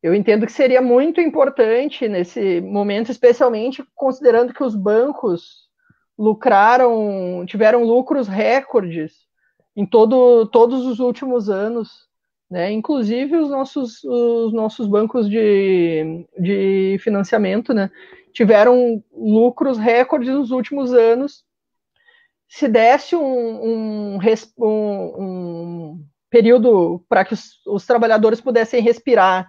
eu entendo que seria muito importante nesse momento, especialmente considerando que os bancos tiveram lucros recordes em todos os últimos anos, né? Inclusive os nossos bancos de financiamento, né? Tiveram lucros recordes nos últimos anos. Se desse um período para que os trabalhadores pudessem respirar,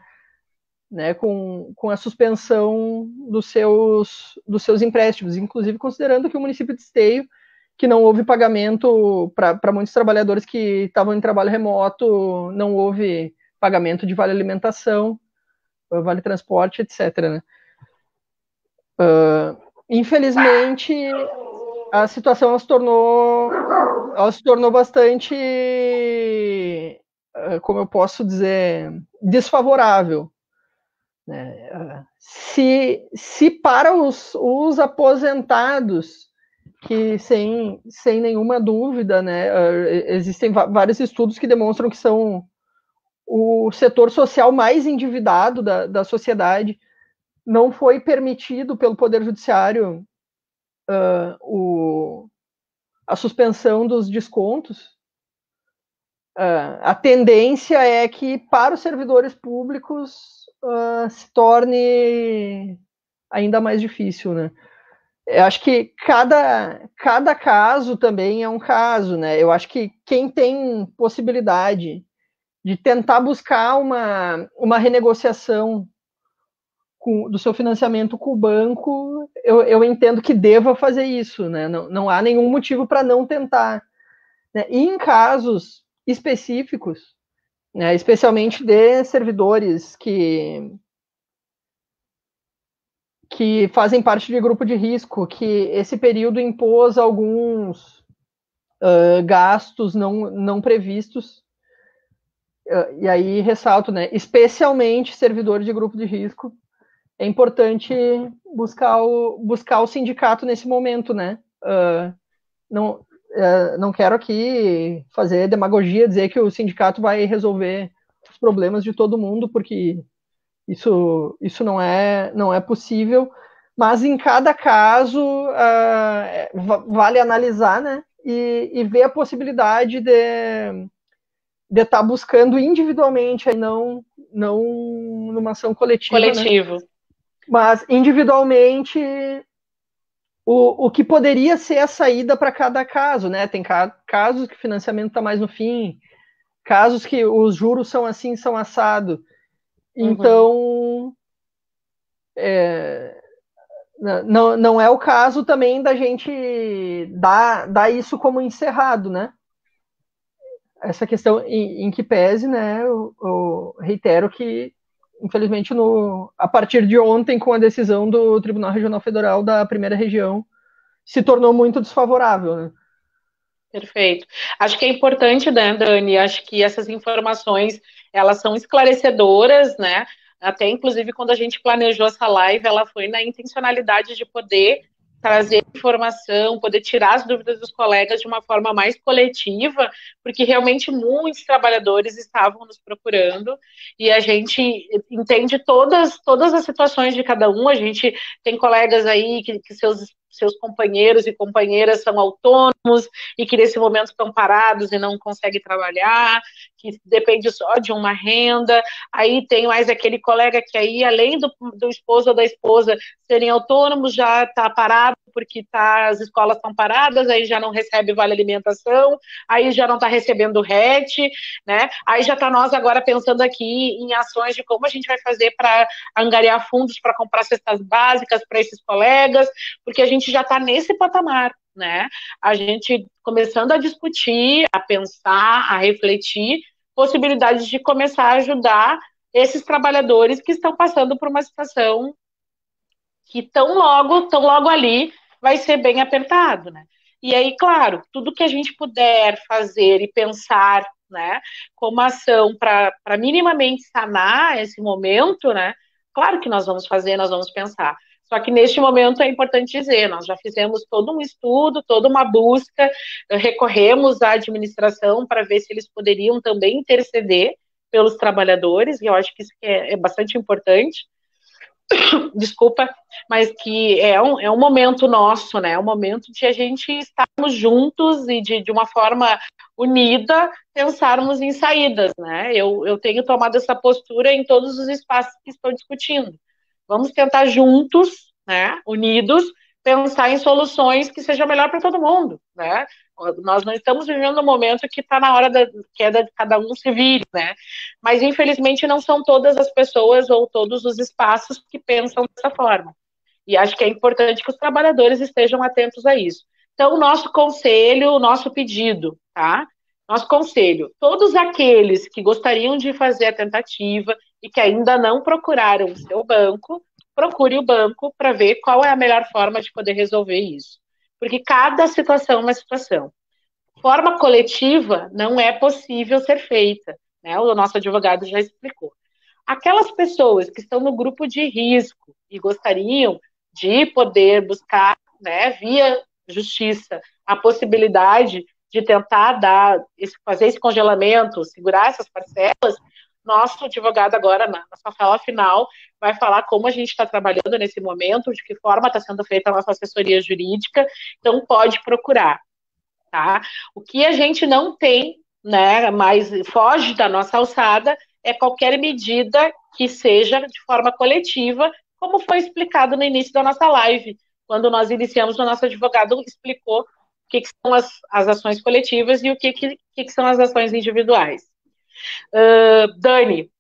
né, com a suspensão dos seus empréstimos, inclusive considerando que o município de Esteio, que não houve pagamento para muitos trabalhadores que estavam em trabalho remoto, não houve pagamento de vale alimentação, vale transporte, etc. Né? Infelizmente, a situação ela se tornou bastante, como eu posso dizer, desfavorável. Se para os aposentados, que sem nenhuma dúvida, né, existem vários estudos que demonstram que são o setor social mais endividado da sociedade, não foi permitido pelo Poder Judiciário a suspensão dos descontos. A tendência é que para os servidores públicos se torne ainda mais difícil, né? Eu acho que cada caso também é um caso, né? Eu acho que quem tem possibilidade de tentar buscar uma renegociação do seu financiamento com o banco, eu entendo que deva fazer isso, né? Não há nenhum motivo para não tentar. Né? E em casos específicos, né, especialmente de servidores que fazem parte de grupo de risco, que esse período impôs alguns gastos não previstos. E aí ressalto, né, especialmente servidor de grupo de risco, é importante buscar o sindicato nesse momento, né? Não quero aqui fazer demagogia, dizer que o sindicato vai resolver os problemas de todo mundo, porque isso não é possível, mas em cada caso vale analisar, né? E ver a possibilidade de estar buscando individualmente, aí não numa ação coletiva, né? Mas individualmente o que poderia ser a saída para cada caso, né? Tem casos que o financiamento está mais no fim, casos que os juros são assim, são assado. Então, não é o caso também da gente dar isso como encerrado, né? Essa questão em que pese, né? Eu reitero que, infelizmente, a partir de ontem, com a decisão do Tribunal Regional Federal da Primeira Região, se tornou muito desfavorável, né? Perfeito. Acho que é importante, né, Dani? Acho que essas informações, elas são esclarecedoras, né? Até, inclusive, quando a gente planejou essa live, ela foi na intencionalidade de poder trazer informação, poder tirar as dúvidas dos colegas de uma forma mais coletiva, porque realmente muitos trabalhadores estavam nos procurando e a gente entende todas as situações de cada um. A gente tem colegas aí que seus companheiros e companheiras são autônomos e que nesse momento estão parados e não conseguem trabalhar, que depende só de uma renda. Aí tem mais aquele colega que aí, além do esposo ou da esposa serem autônomos, já está parado porque as escolas estão paradas, aí já não recebe vale alimentação, aí já não está recebendo RET, né? Aí já está nós agora pensando aqui em ações de como a gente vai fazer para angariar fundos para comprar cestas básicas para esses colegas, porque a gente já está nesse patamar, né? A gente começando a discutir, a pensar, a refletir possibilidades de começar a ajudar esses trabalhadores que estão passando por uma situação que tão logo ali vai ser bem apertado, né? E aí, claro, tudo que a gente puder fazer e pensar, né, como ação para minimamente sanar esse momento, né? Claro que nós vamos fazer, nós vamos pensar. Só que neste momento é importante dizer, nós já fizemos todo um estudo, toda uma busca, recorremos à administração para ver se eles poderiam também interceder pelos trabalhadores, e eu acho que isso é bastante importante. Desculpa, mas que é um momento nosso, né? É um momento de a gente estarmos juntos e de uma forma unida pensarmos em saídas, né? Eu tenho tomado essa postura em todos os espaços que estou discutindo. Vamos tentar juntos, né, unidos, pensar em soluções que sejam melhor para todo mundo, né? Nós não estamos vivendo um momento que está na hora que é de cada um se vire, né? Mas, infelizmente, não são todas as pessoas ou todos os espaços que pensam dessa forma. E acho que é importante que os trabalhadores estejam atentos a isso. Então, o nosso conselho, o nosso pedido, tá? Nosso conselho, todos aqueles que gostariam de fazer a tentativa e que ainda não procuraram o seu banco, procure o banco para ver qual é a melhor forma de poder resolver isso. Porque cada situação é uma situação. Forma coletiva não é possível ser feita, né? O nosso advogado já explicou. Aquelas pessoas que estão no grupo de risco e gostariam de poder buscar, né, via justiça, a possibilidade de tentar fazer esse congelamento, segurar essas parcelas, nosso advogado agora, na sua fala final, vai falar como a gente está trabalhando nesse momento, de que forma está sendo feita a nossa assessoria jurídica, então pode procurar, tá? O que a gente não tem, né, mas foge da nossa alçada, é qualquer medida que seja de forma coletiva, como foi explicado no início da nossa live, quando nós iniciamos, o nosso advogado explicou o que são as ações coletivas e o que são as ações individuais. Dani,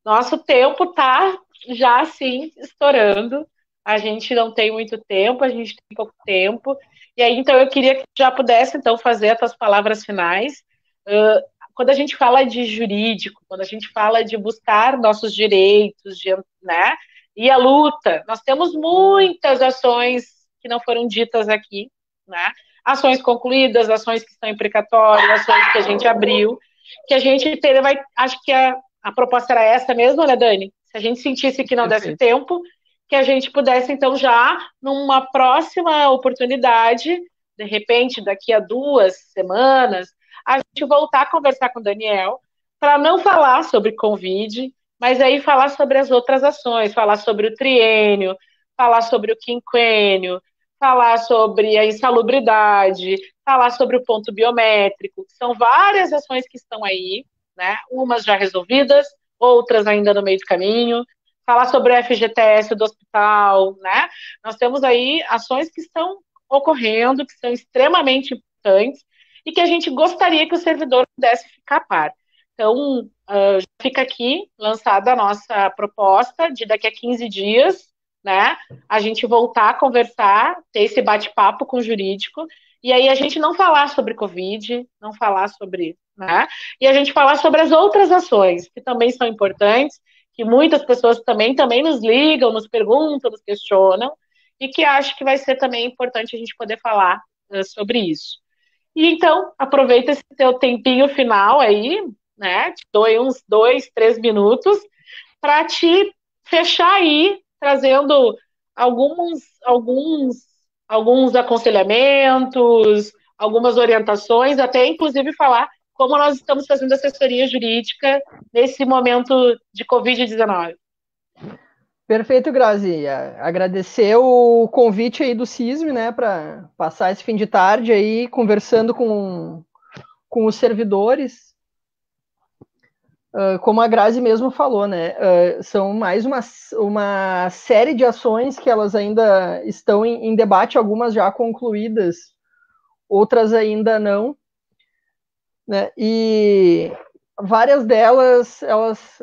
nosso tempo está já assim estourando. A gente não tem muito tempo, a gente tem pouco tempo. E aí, então, eu queria que já pudesse então fazer as tuas palavras finais. Quando a gente fala de jurídico, quando a gente fala de buscar nossos direitos, né? E a luta, nós temos muitas ações que não foram ditas aqui, né? ações concluídas, ações que estão em precatório, ações que a gente abriu, que a gente vai, acho que a proposta era essa mesmo, né, Dani? Se a gente sentisse que não desse tempo, que a gente pudesse, então, já, numa próxima oportunidade, de repente, daqui a 2 semanas, a gente voltar a conversar com o Daniel, para não falar sobre Covid, mas aí falar sobre as outras ações, falar sobre o triênio, falar sobre o quinquênio, falar sobre a insalubridade, falar sobre o ponto biométrico. São várias ações que estão aí, né? Umas já resolvidas, outras ainda no meio do caminho. Falar sobre o FGTS do hospital, né? Nós temos aí ações que estão ocorrendo, que são extremamente importantes e que a gente gostaria que o servidor pudesse ficar a par. Então, já fica aqui lançada a nossa proposta de daqui a 15 dias, né? A gente voltar a conversar, ter esse bate-papo com o jurídico, e aí a gente não falar sobre Covid, não falar sobre, né? E a gente falar sobre as outras ações, que também são importantes, que muitas pessoas também nos ligam, nos perguntam, nos questionam, e que acho que vai ser também importante a gente poder falar sobre isso. E então, aproveita esse teu tempinho final aí, né? Te dou aí uns 2, 3 minutos para te fechar aí, trazendo alguns aconselhamentos, algumas orientações, até inclusive falar como nós estamos fazendo assessoria jurídica nesse momento de Covid-19. Perfeito, Grazi. Agradecer o convite aí do CISM, né, para passar esse fim de tarde aí conversando com os servidores. Como a Grazi mesmo falou, né, são mais uma série de ações que elas ainda estão em debate, algumas já concluídas, outras ainda não, né, e várias delas, elas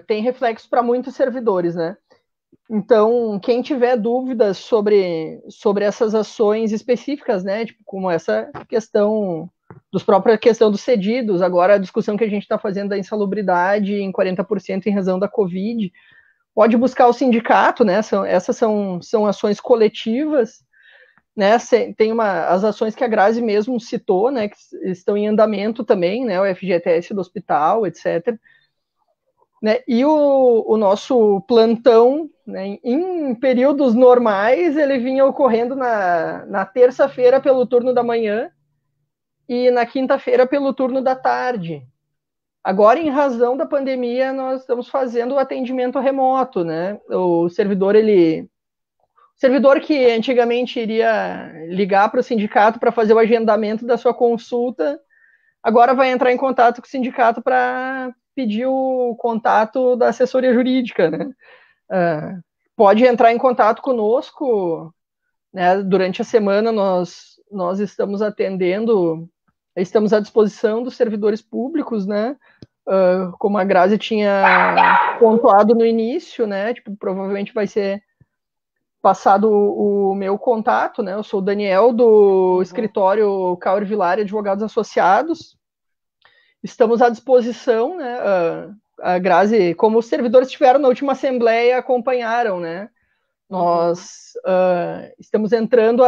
têm reflexos para muitos servidores, né. Então, quem tiver dúvidas sobre essas ações específicas, né, tipo, como essa questão própria questão dos cedidos, agora a discussão que a gente está fazendo da insalubridade em 40% em razão da Covid, pode buscar o sindicato, né, essas são ações coletivas, né, tem as ações que a Grazi mesmo citou, né, que estão em andamento também, né, o FGTS do hospital, etc., né, e o nosso plantão, né, em períodos normais, ele vinha ocorrendo na terça-feira pelo turno da manhã e na quinta-feira pelo turno da tarde. Agora, em razão da pandemia, nós estamos fazendo o atendimento remoto, né? O servidor que antigamente iria ligar para o sindicato para fazer o agendamento da sua consulta, agora vai entrar em contato com o sindicato para pedir o contato da assessoria jurídica, né? Pode entrar em contato conosco, né? Durante a semana nós estamos atendendo, estamos à disposição dos servidores públicos, né? Como a Grazi tinha pontuado no início, né? Tipo, provavelmente vai ser passado o meu contato, né? Eu sou o Daniel do escritório Caur Vilar Advogados Associados. Estamos à disposição, né? A Grazi, como os servidores estiveram na última assembleia, acompanharam, né? Nós estamos entrando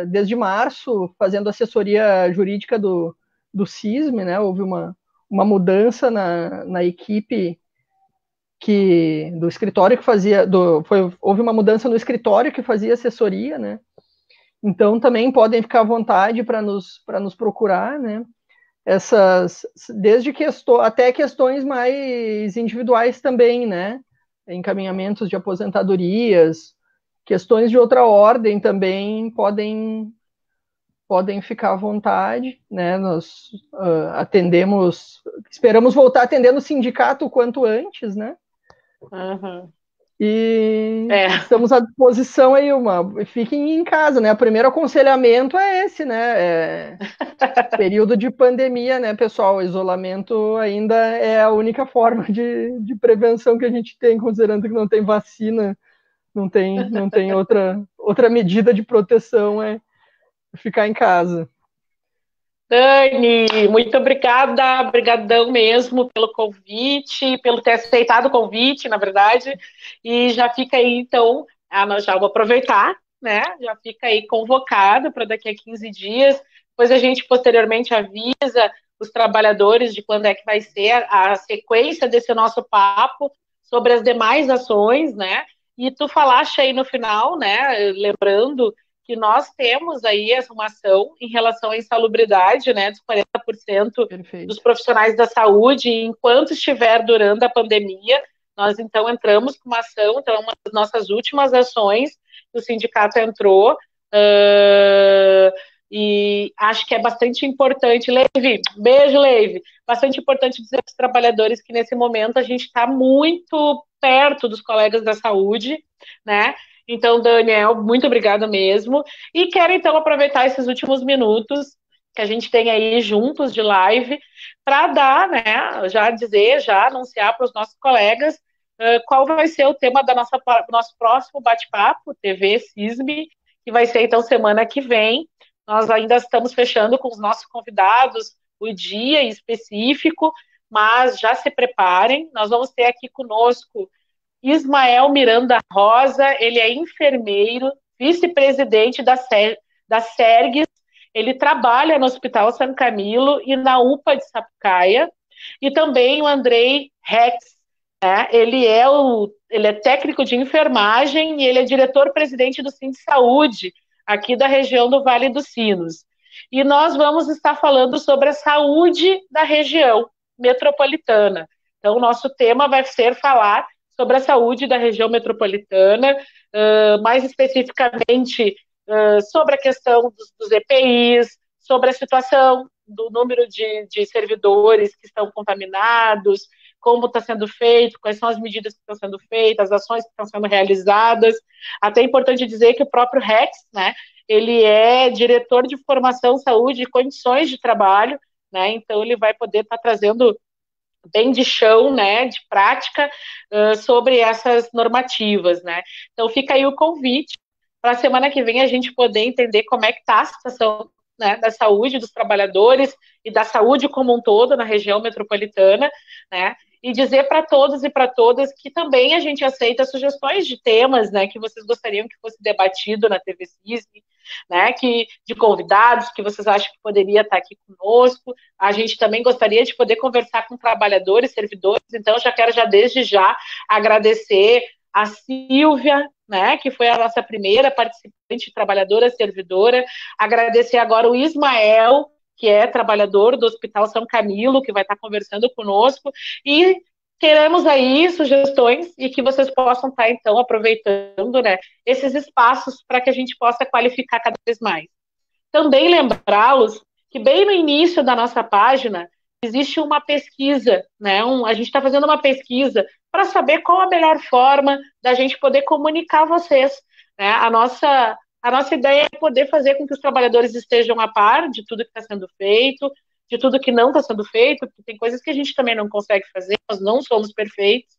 desde março, fazendo assessoria jurídica do CISM, né? Houve uma mudança na equipe do escritório que fazia, houve uma mudança no escritório que fazia assessoria, né? Então também podem ficar à vontade para nos procurar, né? Desde até questões mais individuais também, né? Encaminhamentos de aposentadorias, questões de outra ordem também podem ficar à vontade, né? Nós esperamos voltar atendendo o sindicato o quanto antes, né? E estamos à disposição aí, fiquem em casa, né? O primeiro aconselhamento é esse, né? Período de pandemia, né, pessoal? O isolamento ainda é a única forma de prevenção que a gente tem, considerando que não tem vacina, não tem outra medida de proteção, é ficar em casa. Dani, muito obrigada, brigadão mesmo pelo convite, pelo ter aceitado o convite, na verdade, e já fica aí, então, já vou aproveitar, né? Já fica aí convocado para daqui a 15 dias. Depois a gente posteriormente avisa os trabalhadores de quando é que vai ser a sequência desse nosso papo sobre as demais ações, né? E tu falaste aí no final, né? Lembrando que nós temos aí uma ação em relação à insalubridade, né? Dos 40% dos Perfeito. profissionais da saúde, enquanto estiver durante a pandemia. Nós, então, entramos com uma ação, então, uma das nossas últimas ações, o sindicato entrou, e acho que é bastante importante, Leive, beijo, Leive, bastante importante dizer para os trabalhadores que, nesse momento, a gente está muito perto dos colegas da saúde, né? Então, Daniel, muito obrigada mesmo. E quero, então, aproveitar esses últimos minutos que a gente tem aí juntos de live para dar, né, já anunciar para os nossos colegas qual vai ser o tema do nosso próximo bate-papo, TV CISME, que vai ser, então, semana que vem. Nós ainda estamos fechando com os nossos convidados o dia específico, mas já se preparem. Nós vamos ter aqui conosco Ismael Miranda Rosa, ele é enfermeiro, vice-presidente da SERGS, ele trabalha no Hospital São Camilo e na UPA de Sapucaia, e também o Andrei Rex, né? Ele é técnico de enfermagem e ele é diretor-presidente do Sind Saúde, aqui da região do Vale dos Sinos. E nós vamos estar falando sobre a saúde da região metropolitana. Então, o nosso tema vai ser falar sobre a saúde da região metropolitana, mais especificamente sobre a questão dos EPIs, sobre a situação do número de servidores que estão contaminados, como está sendo feito, quais são as medidas que estão sendo feitas, as ações que estão sendo realizadas. Até é importante dizer que o próprio Rex, né, ele é diretor de formação, saúde e condições de trabalho, né, então ele vai poder estar trazendo bem de chão, né, de prática, sobre essas normativas, né. Então fica aí o convite para a semana que vem a gente poder entender como é que está a situação, né, da saúde dos trabalhadores e da saúde como um todo na região metropolitana, né, e dizer para todos e para todas que também a gente aceita sugestões de temas, né, que vocês gostariam que fosse debatido na TV CISM, né, de convidados que vocês acham que poderia estar aqui conosco. A gente também gostaria de poder conversar com trabalhadores, servidores, então já quero desde já agradecer a Silvia, né, que foi a nossa primeira participante, trabalhadora, servidora, agradecer agora o Ismael, que é trabalhador do Hospital São Camilo, que vai estar conversando conosco, e queremos aí sugestões e que vocês possam estar, então, aproveitando, né, esses espaços para que a gente possa qualificar cada vez mais. Também lembrá-los que bem no início da nossa página existe uma pesquisa, né? A gente está fazendo uma pesquisa para saber qual a melhor forma da gente poder comunicar a vocês, né? A nossa ideia é poder fazer com que os trabalhadores estejam a par de tudo que está sendo feito, de tudo que não está sendo feito, porque tem coisas que a gente também não consegue fazer, nós não somos perfeitos,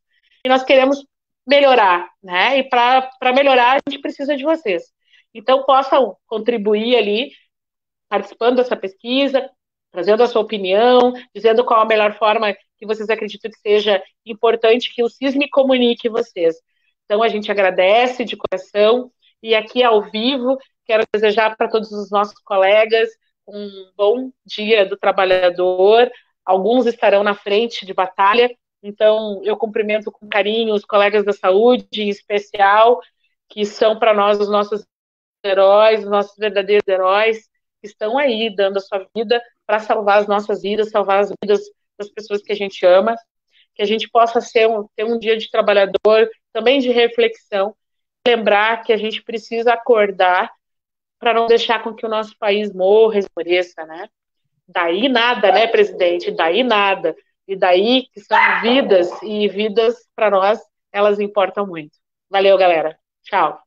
e nós queremos melhorar, né? E para melhorar, a gente precisa de vocês. Então, possam contribuir ali, participando dessa pesquisa, trazendo a sua opinião, dizendo qual a melhor forma que vocês acreditam que seja importante que o CISME comunique vocês. Então, a gente agradece de coração, e aqui ao vivo, quero desejar para todos os nossos colegas um bom dia do trabalhador. Alguns estarão na frente de batalha, então eu cumprimento com carinho os colegas da saúde, em especial, que são para nós os nossos heróis, os nossos verdadeiros heróis, que estão aí dando a sua vida para salvar as nossas vidas, salvar as vidas das pessoas que a gente ama, que a gente possa ter um dia de trabalhador, também de reflexão, lembrar que a gente precisa acordar para não deixar com que o nosso país morra, esmoreça, né? Daí nada, né, presidente? Daí nada. E daí que são vidas, e vidas, para nós, elas importam muito. Valeu, galera. Tchau.